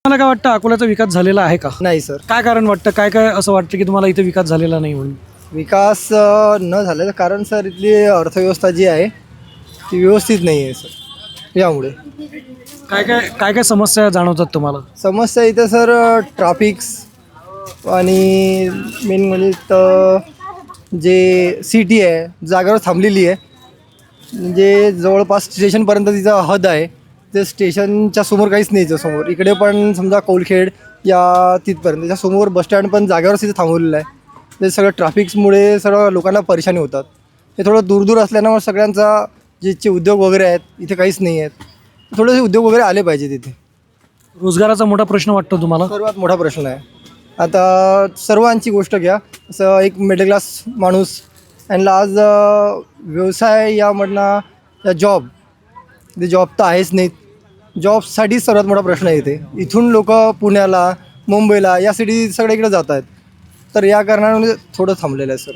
मला काय वाटतं अकोल्याचा विकास झालेला आहे का? नाही सर, काय कारण वाटतं, काय काय असं वाटतं की तुम्हाला इथे विकास झालेला नाही म्हणून? विकास न झाल्याचं कारण सर इथली अर्थव्यवस्था जी आहे ती व्यवस्थित नाही आहे सर. यामुळे काय काय काय काय समस्या जाणवतात तुम्हाला? समस्या इथं सर ट्राफिक्स आणि मेन म्हणजे तर जे सिटी आहे जागेवर थांबलेली आहे. म्हणजे जवळपास स्टेशनपर्यंत तिचा हद आहे. ते स्टेशनच्या समोर काहीच नाही समोर. इकडे पण समजा कौलखेड या तिथपर्यंत त्याच्या समोर बसस्टँड पण जागेवरच तिथे थांबवलेलं आहे. ते सगळं ट्रॅफिक्समुळे सर्व लोकांना परेशानी होतात. हे थोडं दूर असल्यानं सगळ्यांचा जे उद्योग वगैरे आहेत इथे काहीच नाही आहेत. थोडेसे उद्योग वगैरे आले पाहिजे तिथे. रोजगाराचा मोठा प्रश्न वाटतो तुम्हाला? सर्वात मोठा प्रश्न आहे. आता सर्वांची गोष्ट घ्या, असं एक मिडल क्लास माणूस यांना आज व्यवसाय यामधनं या जॉब तर आहेच नाहीत. जॉबसाठी सर्वात मोठा प्रश्न आहे इथे. इथून लोक पुण्याला मुंबईला या सिटी सगळीकडे जात आहेत. तर या कारणाने थोडं थांबलेलं आहे सर्व.